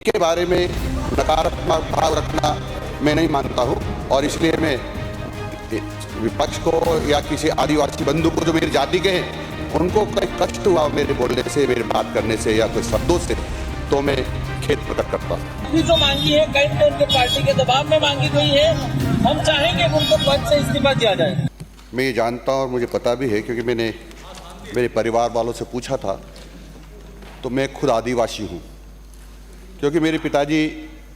के बारे में नकारात्मक भाव रखना मैं नहीं मानता हूँ और इसलिए मैं विपक्ष को या किसी आदिवासी बंधु को जो मेरी जाति के हैं उनको कोई कष्ट हुआ मेरे बोलने से, मेरे बात करने से या कोई शब्दों से, तो मैं खेद प्रकट करता हूँ। जो मांगी है कहीं तो उनके पार्टी के दबाव में मांगी गई है। हम चाहेंगे कि उनको पद से इस्तीफा दिया जाए। मैं ये जानता हूँ और मुझे पता भी है क्योंकि मैंने मेरे परिवार वालों से पूछा था, तो मैं खुद आदिवासी हूँ क्योंकि मेरे पिताजी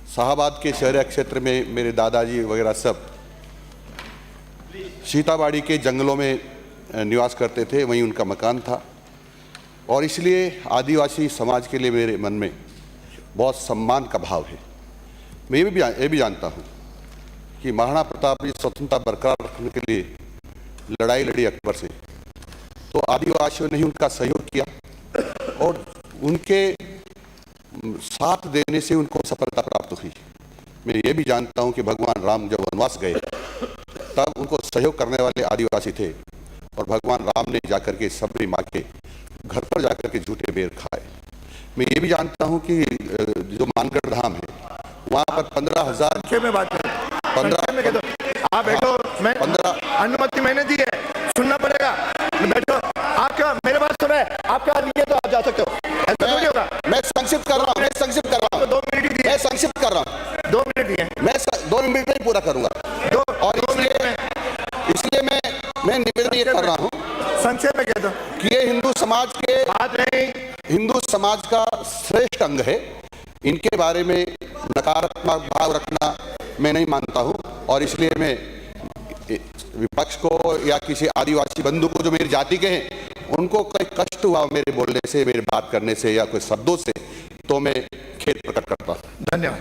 शाहबाद के शहरी क्षेत्र में, मेरे दादाजी वगैरह सब सीताबाड़ी के जंगलों में निवास करते थे, वहीं उनका मकान था और इसलिए आदिवासी समाज के लिए मेरे मन में बहुत सम्मान का भाव है। मैं ये भी जानता हूँ कि महाराणा प्रताप जी स्वतंत्रता बरकरार रखने के लिए लड़ाई लड़ी अकबर से, तो आदिवासियों ने ही उनका सहयोग किया और उनके साथ देने से उनको सफलता प्राप्त हुई। मैं ये भी जानता हूँ कि भगवान राम जब वनवास गए तब उनको सहयोग करने वाले आदिवासी थे और भगवान राम ने जाकर के सबरी माँ के घर पर जाकर के झूठे बेर खाए। मैं ये भी जानता हूँ कि जो मानगढ़ धाम है वहाँ पर 15,000 में बात करें, 15 आप बैठो, मैं 15 अनुमति मैंने दी है, सुनना पड़ेगा, बैठो। आपका मेरे पास सुना है, आपका नहीं तो आप जा सकते हो। ऐसा थोड़ी होगा। मैं संक्षिप्त कर रहा हूँ, मैं संक्षिप्त कर रहा हूँ, 2 मिनट ही दिए, मैं संक्षिप्त कर रहा हूँ, 2 मिनट दिए, मैं 2 मिनट में ही पूरा करूंगा। और इसलिए मैं निवेदन ये कर रहा हूँ, संक्षेप में कह दो कि ये हिंदू समाज के बात नहीं, हिंदू समाज का श्रेष्ठ अंग है। इनके बारे में नकारात्मक भाव रखना मैं नहीं मानता हूँ और इसलिए मैं विपक्ष को या किसी आदिवासी बंधु को जो मेरी जाति के हैं उनको कोई कष्ट हुआ मेरे बोलने से, मेरे बात करने से या कोई शब्दों से, तो मैं खेद प्रकट करता हूँ। धन्यवाद।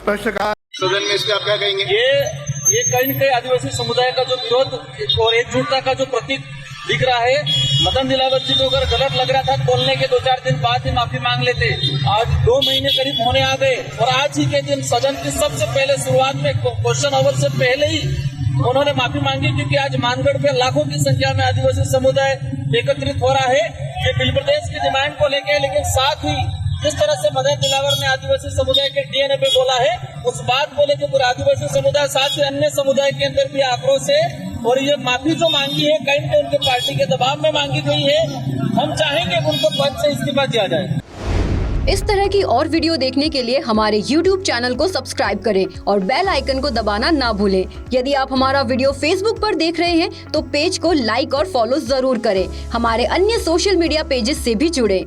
प्रश्नकार सदन में इसका आप क्या कहेंगे? ये कहीं न कहीं आदिवासी समुदाय का जो विरोध और एकजुटता का जो प्रतीक दिख रहा है। मदन दिलावर जी को अगर गलत लग रहा था बोलने के 2-4 दिन बाद ही माफी मांग लेते। आज 2 महीने करीब होने आ गए और आज ही के दिन सदन की सबसे पहले शुरुआत में क्वेश्चन आवर से पहले ही उन्होंने माफी मांगी, क्योंकि आज मानगढ़ पे लाखों की संख्या में आदिवासी समुदाय एकत्रित हो रहा है। ये बिल प्रदेश की डिमांड को लेकर, लेकिन साथ ही जिस तरह से मदन दिलावर ने आदिवासी समुदाय के डीएनए पे बोला है, उस बात को लेकर पूरे आदिवासी समुदाय साथ ही अन्य समुदाय के अंदर भी आक्रोश है और ये माफी जो मांगी है कहीं तो उनके पार्टी के दबाव में मांगी गई है। हम चाहेंगे कि उनको पद से इस्तीफा दिया जाए। इस तरह की और वीडियो देखने के लिए हमारे YouTube चैनल को सब्सक्राइब करें और बेल आइकन को दबाना ना भूलें। यदि आप हमारा वीडियो Facebook पर देख रहे हैं तो पेज को लाइक और फॉलो जरूर करें। हमारे अन्य सोशल मीडिया पेजेस से भी जुड़ें।